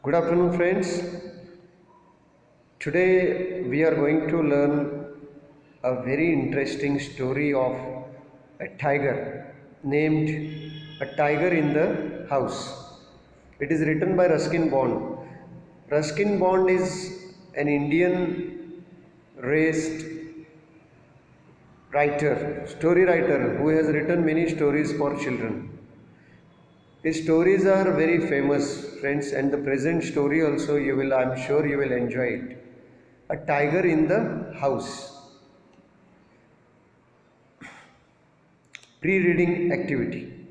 Good afternoon, friends. Today we are going to learn a very interesting story of a tiger named A Tiger in the House. It is written by Ruskin Bond. Ruskin Bond is an Indian raised story writer who has written many stories for children. His stories are very famous, friends, and the present story also I'm sure you will enjoy it. A tiger in the house. Pre-reading activity.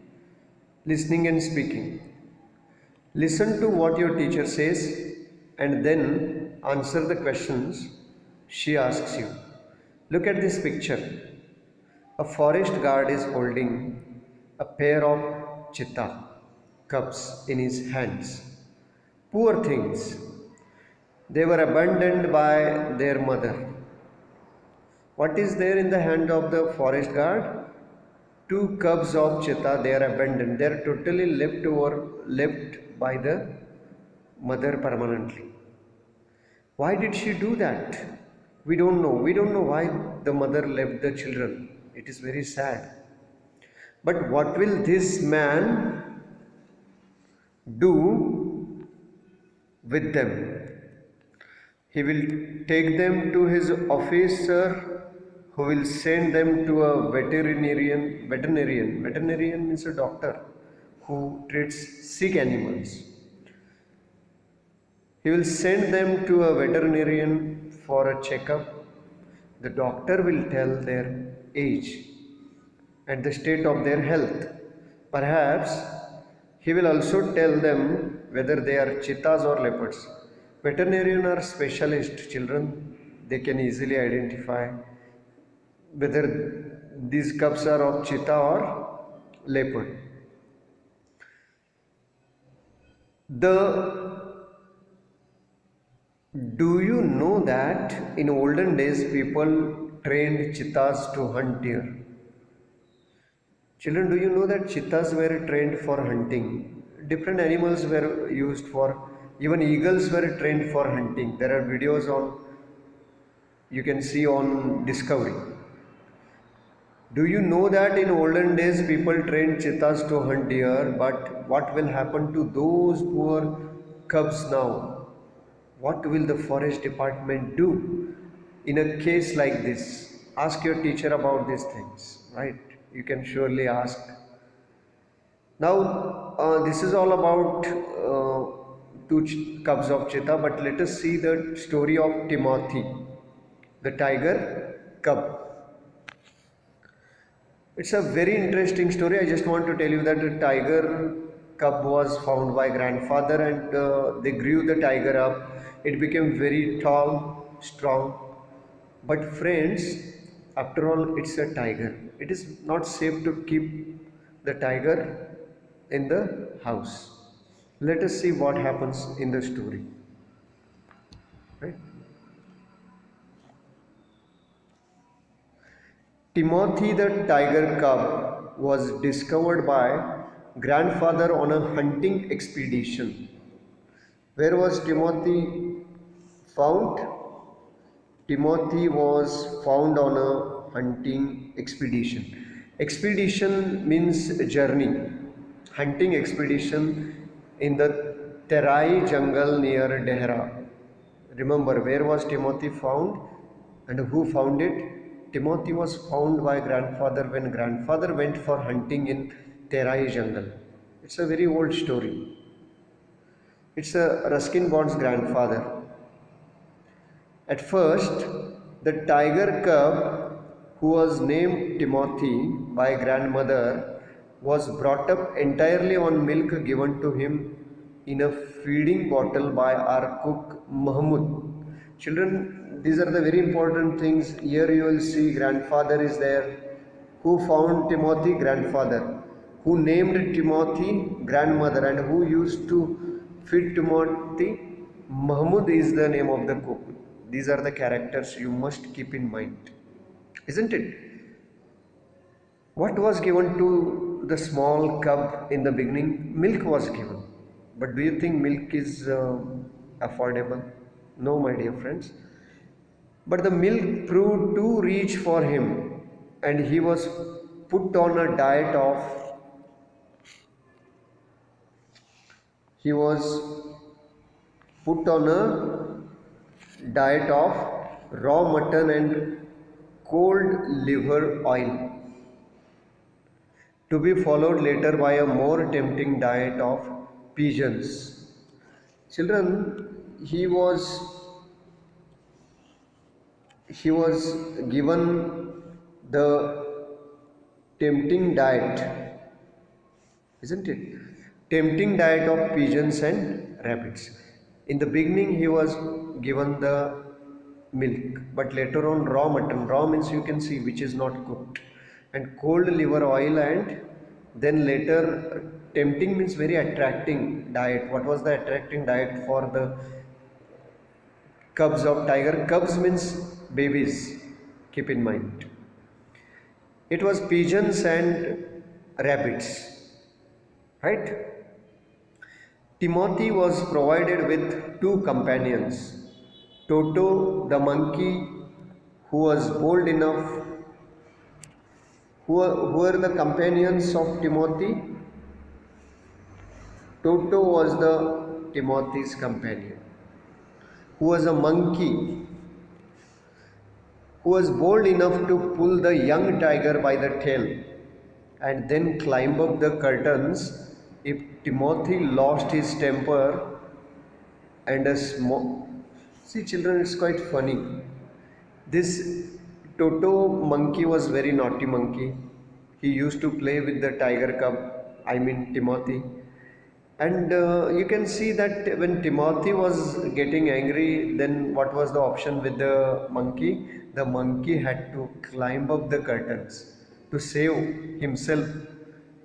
Listening and speaking. Listen to what your teacher says and then answer the questions she asks you. Look at this picture. A forest guard is holding a pair of cheetah cubs in his hands. Poor things. They were abandoned by their mother. What is there in the hand of the forest guard? Two cubs of cheetah, they are abandoned. They are totally left by the mother permanently. Why did she do that? We don't know. We don't know why the mother left the children. It is very sad. But what will this man do with them? He will take them to his officer who will send them to a veterinarian means a doctor who treats sick animals. He will send them to a veterinarian for a checkup. The doctor will tell their age and the state of their health. Perhaps he will also tell them whether they are cheetahs or leopards. Veterinarians are specialist children. They can easily identify whether these cubs are of cheetah or leopard. Do you know that in olden days people trained cheetahs to hunt deer? Children, do you know that cheetahs were trained for hunting? Different animals were used for, even eagles were trained for hunting. There are videos you can see on Discovery. Do you know that in olden days people trained cheetahs to hunt deer, but what will happen to those poor cubs now? What will the forest department do in a case like this? Ask your teacher about these things, right? You can surely ask. Now, this is all about two cubs of cheetah, but let us see the story of Timothy, the tiger cub. It's a very interesting story. I just want to tell you that the tiger cub was found by grandfather and they grew the tiger up. It became very tall, strong. But friends, after all, it's a tiger. It is not safe to keep the tiger in the house. Let us see what happens in the story. Right? Timothy the tiger cub was discovered by grandfather on a hunting expedition. Where was Timothy found? Timothy was found on a hunting expedition. Expedition means journey. Hunting expedition in the Terai jungle near Dehra. Remember, where was Timothy found and who found it? Timothy was found by grandfather when grandfather went for hunting in Terai jungle. It's a very old story. It's a Ruskin Bond's grandfather. At first, the tiger cub, who was named Timothy by grandmother, was brought up entirely on milk given to him in a feeding bottle by our cook Mahmud. Children, these are the very important things. Here you will see grandfather is there. Who found Timothy? Grandfather. Who named Timothy? Grandmother. And who used to feed Timothy? Mahmud is the name of the cook. These are the characters you must keep in mind. Isn't it? What was given to the small cub in the beginning? Milk was given. But do you think milk is affordable? No, my dear friends. But the milk proved too rich for him, and he was put on a diet of he was put on a diet of raw mutton and cold liver oil, to be followed later by a more tempting diet of pigeons. Children, he was given the tempting diet, isn't it? Tempting diet of pigeons and rabbits. In the beginning, he was given the milk, but later on, raw mutton. Raw means you can see which is not cooked, and cold liver oil, and then later, tempting means very attracting diet. What was the attracting diet for the cubs of tiger? Cubs means babies. Keep in mind. It was pigeons and rabbits, right? Timothy was provided with two companions. Toto, the monkey, who was bold enough, who were the companions of Timothy. Toto was the Timothy's companion, who was a monkey, who was bold enough to pull the young tiger by the tail and then climb up the curtains if Timothy lost his temper and a small. See, children, it's quite funny. This Toto monkey was very naughty monkey. He used to play with the tiger cub, I mean Timothy. And you can see that when Timothy was getting angry, then what was the option with the monkey? The monkey had to climb up the curtains to save himself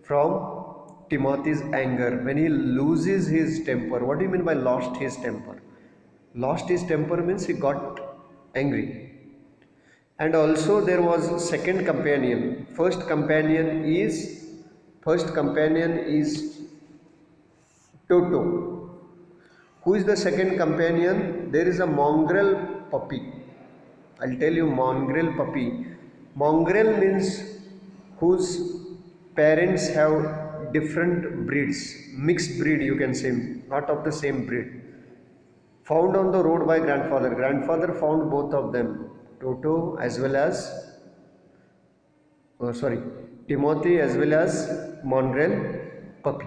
from Timothy's anger. When he loses his temper, what do you mean by lost his temper? Lost his temper means he got angry. And also there was second companion. First companion is Toto. Who is the second companion? There is a mongrel puppy. I'll tell you, mongrel puppy. Mongrel means whose parents have different breeds, mixed breed you can say, not of the same breed. Found on the road by grandfather. Grandfather found both of them, Toto as well as, sorry, Timothy as well as mongrel puppy.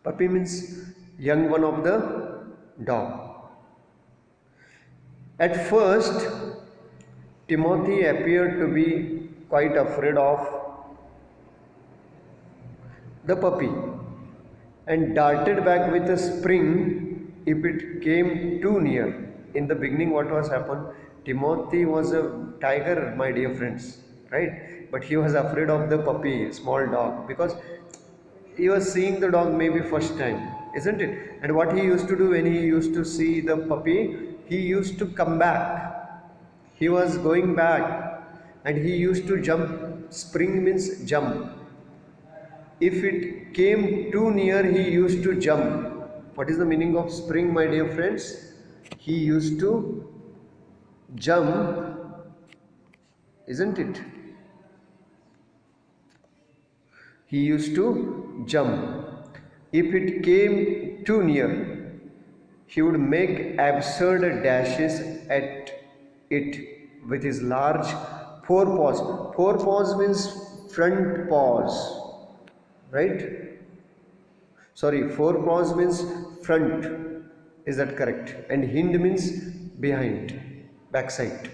Puppy means young one of the dog. At first, Timothy appeared to be quite afraid of the puppy and darted back with a spring if it came too near. In the beginning, what was happened? Timothy was a tiger, my dear friends, right? But he was afraid of the puppy, small dog, because he was seeing the dog maybe first time, isn't it? And what he used to do when he used to see the puppy, he used to come back. He was going back and he used to jump. Spring means jump. If it came too near, he used to jump. What is the meaning of spring, my dear friends? He used to jump, isn't it? He used to jump. If it came too near, he would make absurd dashes at it with his large forepaws. Forepaws means front paws, right? Sorry, forepaws means front. Is that correct? And hind means behind, backside.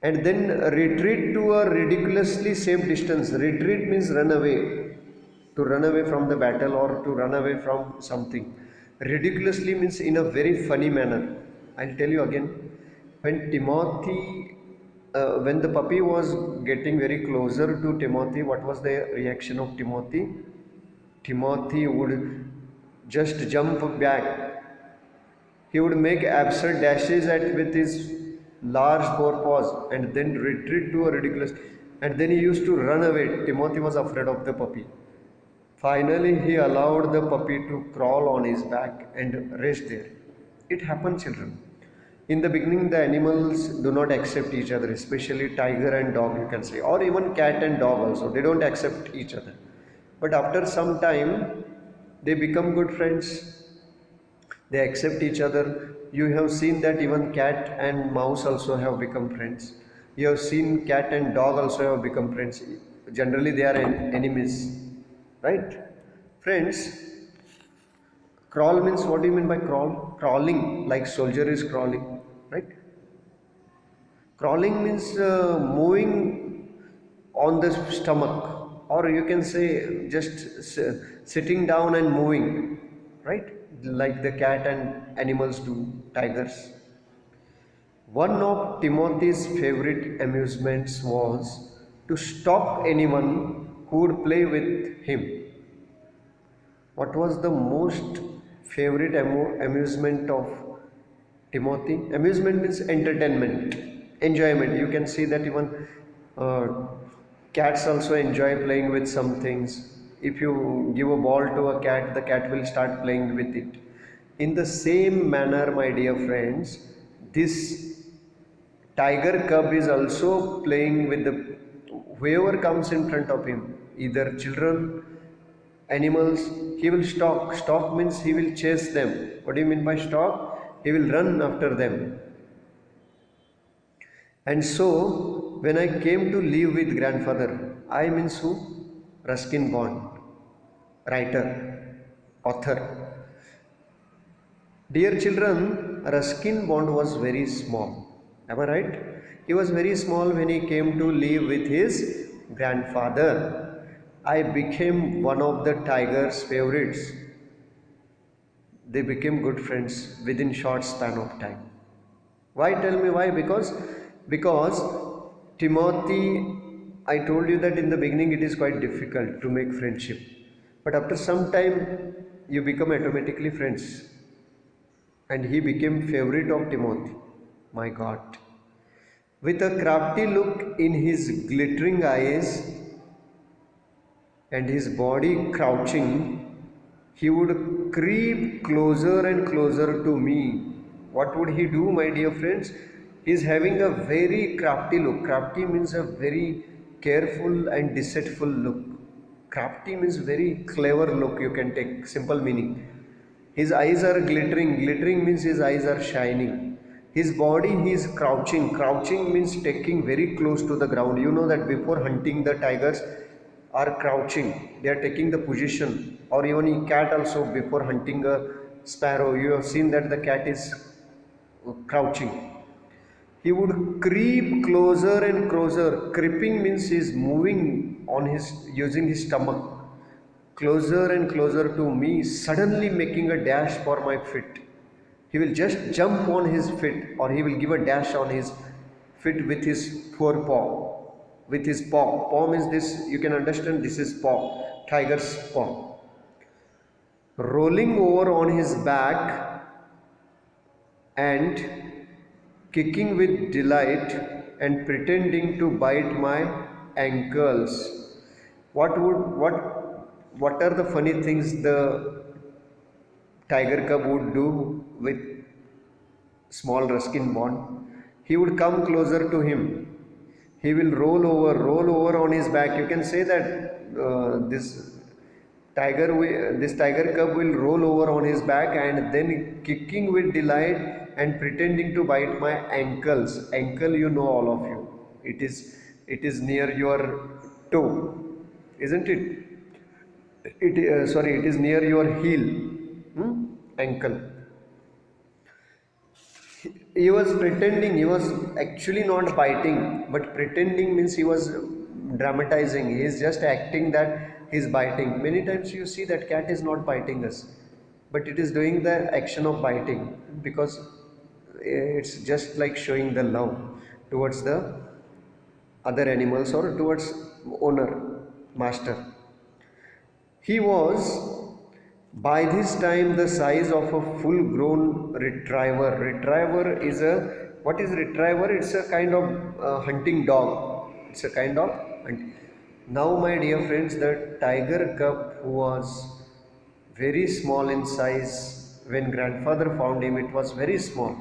And then retreat to a ridiculously safe distance. Retreat means run away, to run away from the battle or to run away from something. Ridiculously means in a very funny manner. I'll tell you again. When the puppy was getting very closer to Timothy, what was the reaction of Timothy? Timothy would just jump back. He would make absurd dashes at with his large forepaws and then retreat to a ridiculous. And then he used to run away. Timothy was afraid of the puppy. Finally, he allowed the puppy to crawl on his back and rest there. It happened, children. In the beginning, the animals do not accept each other, especially tiger and dog, you can say, or even cat and dog also. They don't accept each other. But after some time, they become good friends. They accept each other. You have seen that even cat and mouse also have become friends. You have seen cat and dog also have become friends. Generally, they are enemies, right? Friends, crawl means, what do you mean by crawl? Crawling, like soldier is crawling, right? Crawling means moving on the stomach, or you can say just sitting down and moving, right? Like the cat and animals do, tigers. One of Timothy's favorite amusements was to stop anyone who would play with him. What was the most favorite amusement of Timothy? Amusement means entertainment, enjoyment. You can see that even uh, cats also enjoy playing with some things. If you give a ball to a cat, the cat will start playing with it. In the same manner, my dear friends, this tiger cub is also playing with the whoever comes in front of him, either children, animals. He will stalk means he will chase them. What do you mean by stalk? He will run after them. And so when I came to live with grandfather, I means who? Ruskin Bond, writer, author. Dear children, Ruskin Bond was very small, am I right? He was very small when he came to live with his grandfather. I became one of the tiger's favorites. They became good friends within short span of time. Why? Tell me why? Because Timothy, I told you that in the beginning it is quite difficult to make friendship, but after some time you become automatically friends, and he became favorite of Timothy. My God, with a crafty look in his glittering eyes and his body crouching, he would creep closer and closer to me. What would he do, my dear friends? He is having a very crafty look. Crafty means a very careful and deceitful look. Crafty means very clever look, you can take simple meaning. His eyes are glittering. Glittering means his eyes are shining. His body, he is crouching. Crouching means taking very close to the ground. You know that before hunting, the tigers are crouching. They are taking the position. Or even a cat also, before hunting a sparrow, you have seen that the cat is crouching. He would creep closer and closer. Creeping means he is moving on his using his stomach. Closer and closer to me, suddenly making a dash for my feet. He will just jump on his feet, or he will give a dash on his feet with his forepaw, with his paw. Paw means this, you can understand, this is paw, tiger's paw. Rolling over on his back and kicking with delight and pretending to bite my ankles. What are the funny things the tiger cub would do with small Ruskin Bond? He would come closer to him. He will roll over on his back. You can say that this tiger cub will roll over on his back and then kicking with delight and pretending to bite my ankles. Ankle, you know, all of you. It is near your toe, isn't it? It is near your heel, ankle. He was pretending, he was actually not biting, but pretending means he was dramatizing. He is just acting that he is biting. Many times you see that cat is not biting us, but it is doing the action of biting, because it's just like showing the love towards the other animals or towards owner, master. He was by this time the size of a full grown retriever. Retriever is a, what is retriever? It's a kind of hunting dog. It's a kind of Now, my dear friends, the tiger cub was very small in size. When grandfather found him, it was very small.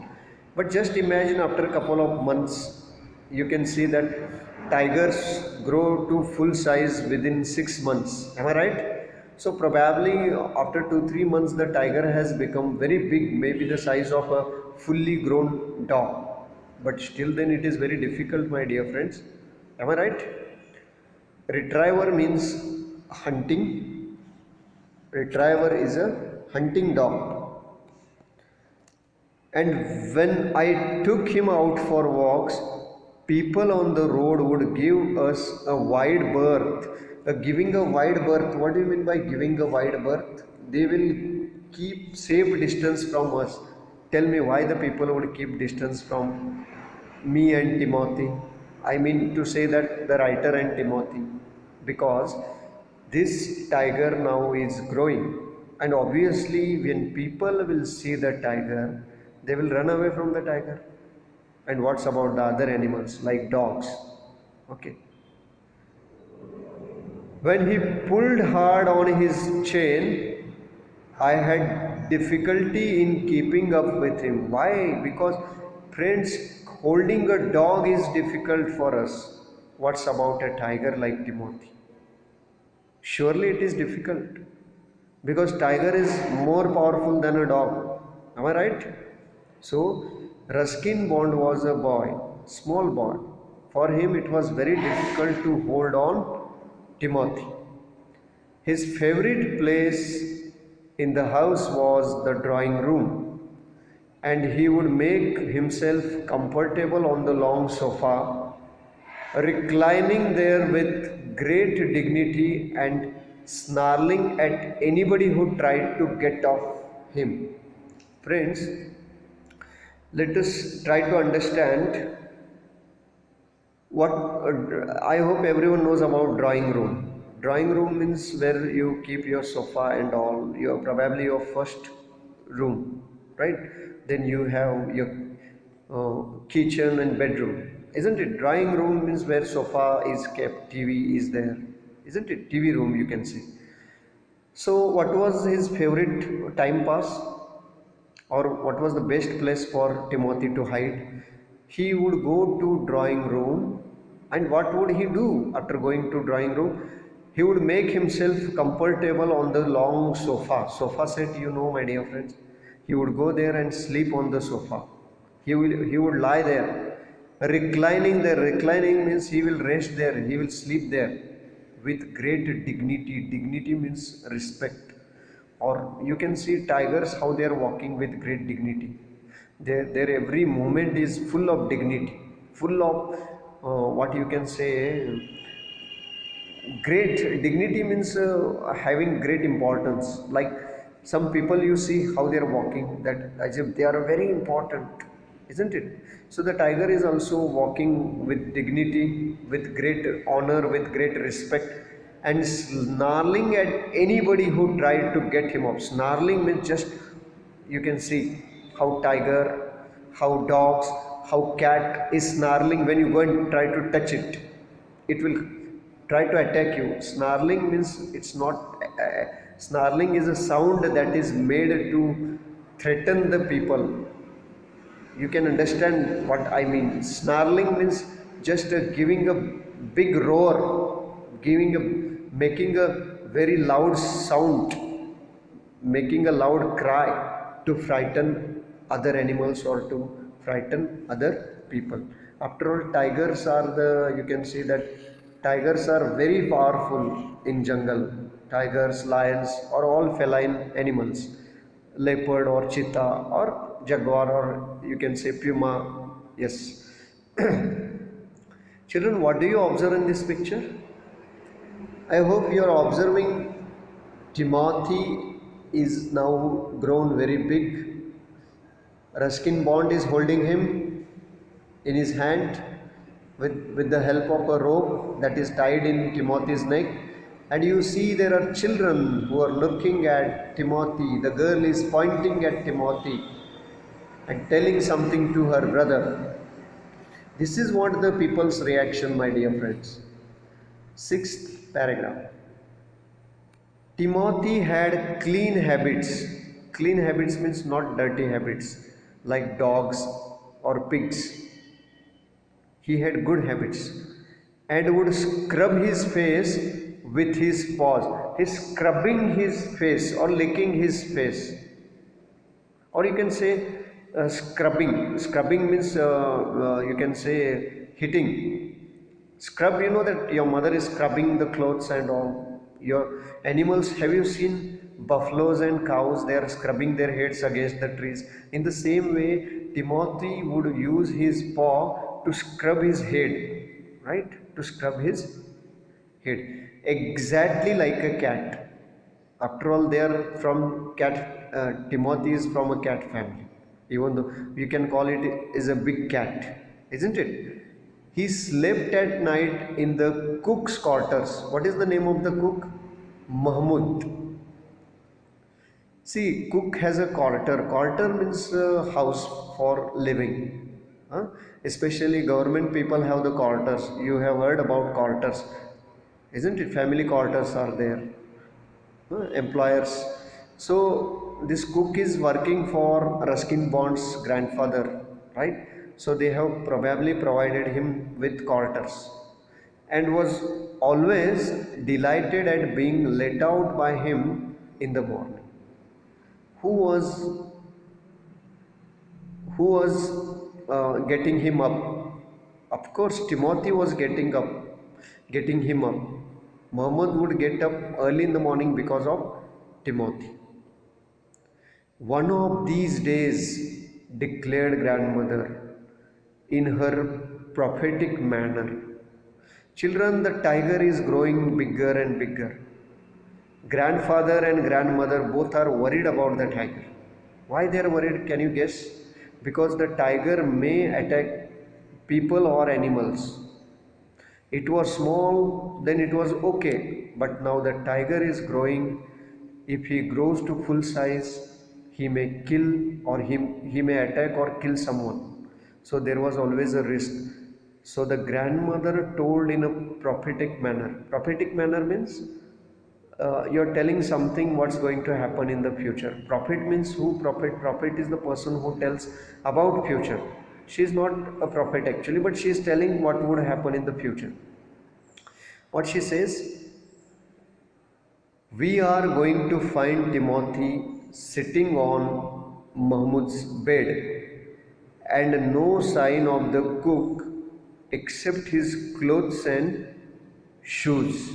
But just imagine after a couple of months, you can see that tigers grow to full size within 6 months. Am I right? So probably after 2 3 months, the tiger has become very big, maybe the size of a fully grown dog. But still, then it is very difficult, my dear friends. Am I right? Retriever means hunting. Retriever is a hunting dog. And when I took him out for walks, people on the road would give us a wide berth. Giving a wide berth, what do you mean by giving a wide berth? They will keep safe distance from us. Tell me why the people would keep distance from me and Timothy. I mean to say that the writer and Timothy, because this tiger now is growing, and obviously, when people will see the tiger, they will run away from the tiger. And what's about the other animals like dogs? Okay. When he pulled hard on his chain, I had difficulty in keeping up with him. Why? Because, friends, holding a dog is difficult for us. What's about a tiger like Timothy? Surely it is difficult because tiger is more powerful than a dog. Am I right? So, Ruskin Bond was a boy, small boy. For him, it was very difficult to hold on Timothy. His favorite place in the house was the drawing room, and he would make himself comfortable on the long sofa, reclining there with great dignity and snarling at anybody who tried to get off him. Friends, let us try to understand what I hope everyone knows about drawing room. Drawing room means where you keep your sofa and all. Your probably your first room, right? Then you have your kitchen and bedroom, isn't it? Drawing room means where sofa is kept, TV is there, isn't it? TV room you can see. So, what was his favorite time pass? Or what was the best place for Timothy to hide? He would go to drawing room, and what would he do after going to drawing room? He would make himself comfortable on the long sofa. Sofa set, you know, my dear friends. He would go there and sleep on the sofa. He would lie there, reclining there. Reclining means he will rest there. He will sleep there with great dignity. Dignity means respect, or you can see tigers how they are walking with great dignity. Their every movement is full of dignity, full of what you can say, great dignity means having great importance. Like some people you see how they are walking, that as if they are very important, isn't it? So the tiger is also walking with dignity, with great honor, with great respect, and snarling at anybody who tried to get him up. Snarling means just, you can see how tiger, how dogs, how cat is snarling. When you go and try to touch it, it will try to attack you. Snarling means it's not snarling is a sound that is made to threaten the people. You can understand what I mean. Snarling means just giving a big roar, giving a making a very loud sound, making a loud cry to frighten other animals or to frighten other people. After all, tigers are the, you can see that tigers are very powerful in jungle. Tigers, lions are all feline animals. Leopard or cheetah or jaguar, or you can say puma. Yes. Children, what do you observe in this picture? I hope you are observing Timothy is now grown very big. Ruskin Bond is holding him in his hand with the help of a rope that is tied in Timothy's neck. And you see there are children who are looking at Timothy. The girl is pointing at Timothy and telling something to her brother. This is what the people's reaction, my dear friends. Sixth paragraph. Timothy had clean habits. Clean habits means not dirty habits like dogs or pigs. He had good habits and would scrub his face with his paws. He's scrubbing his face or licking his face, or you can say scrubbing means you can say hitting. Scrub, you know that your mother is scrubbing the clothes and all. Your animals, have you seen buffaloes and cows? They are scrubbing their heads against the trees. In the same way, Timothy would use his paw to scrub his head, right, to scrub his head, exactly like a cat. After all, they are from cat. Timothy is from a cat family. Even though you can call it is a big cat, isn't it? He slept at night in the cook's quarters. What is the name of the cook? Mahmud. See, cook has a quarter. Quarter means house for living. Huh? Especially government people have the quarters. You have heard about quarters, isn't it? Family quarters are there. Employers. So this cook is working for Ruskin Bond's grandfather, right? So they have probably provided him with quarters and was always delighted at being let out by him in the morning. Who was getting him up? Of course, Timothy was getting him up. Muhammad would get up early in the morning because of Timothy. One of these days, declared grandmother in her prophetic manner, children, the tiger is growing bigger and bigger. Grandfather and grandmother both are worried about the tiger. Why they are worried? Can you guess? Because the tiger may attack people or animals. It was small, then it was okay, but now the tiger is growing. If he grows to full size, he may kill or he may attack or kill someone. So there was always a risk. So the grandmother told in a prophetic manner. Prophetic manner means you're telling something what's going to happen in the future. Prophet means who? Prophet is the person who tells about future. She is not a prophet actually, but she is telling what would happen in the future. What she says, we are going to find Timothy sitting on Mahmud's bed and no sign of the cook except his clothes and shoes.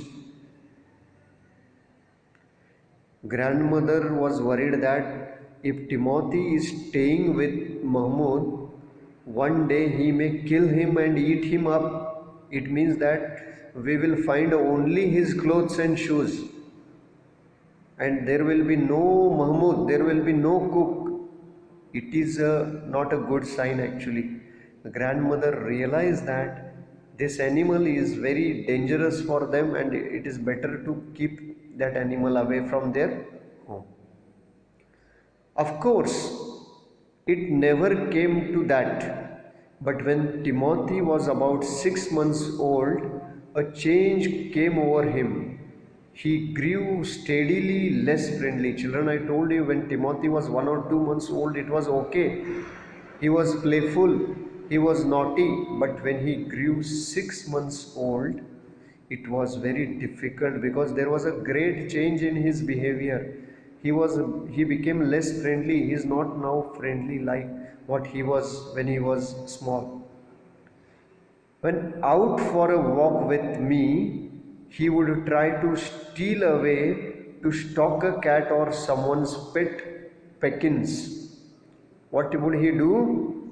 Grandmother was worried that if Timothy is staying with Mahmud, one day he may kill him and eat him up. It means that we will find only his clothes and shoes, and there will be no Mahmud, there will be no cook. It is not a good sign actually. The grandmother realized that this animal is very dangerous for them and it is better to keep that animal away from their home. Of course, it never came to that. But when Timothy was about 6 months old, a change came over him. He grew steadily less friendly. Children, I told you when Timothy was 1 or 2 months old, it was okay. He was playful, he was naughty, but when he grew 6 months old, it was very difficult because there was a great change in his behavior. He became less friendly. He is not now friendly like what he was when he was small. When out for a walk with me, he would try to steal away to stalk a cat or someone's pet peckins. What would he do?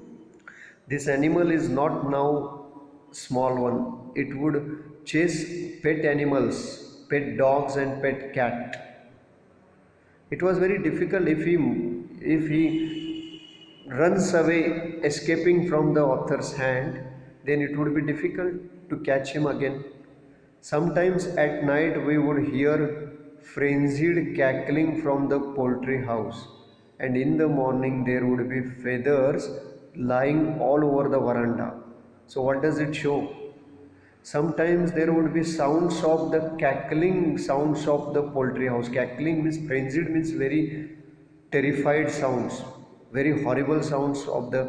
This animal is not now small one. It would chase pet animals, pet dogs and pet cat. It was very difficult if he runs away escaping from the author's hand, then it would be difficult to catch him again. Sometimes at night we would hear frenzied cackling from the poultry house, and in the morning there would be feathers lying all over the veranda. So what does it show? Sometimes there would be sounds of the cackling sounds of the poultry house. Cackling means frenzied, means very terrified sounds, very horrible sounds of the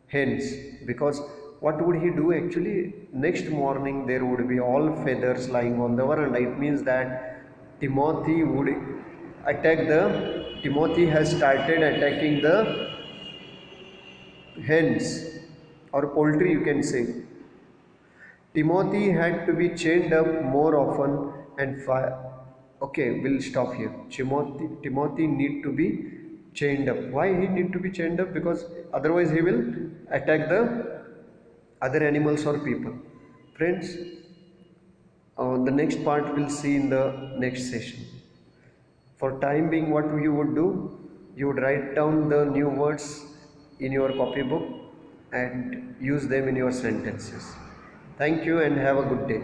hens. Because what would he do actually? Next morning there would be all feathers lying on the veranda. It means that timothy would attack the Timothy has started attacking the hens or poultry, you can say. Timothy had to be chained up more often and okay, we'll stop here. Timothy need to be chained up. Why he need to be chained up? Because otherwise he will attack the other animals or people. Friends, the next part we'll see in the next session. For time being, what you would do? You would write down the new words in your copybook and use them in your sentences. Thank you and have a good day.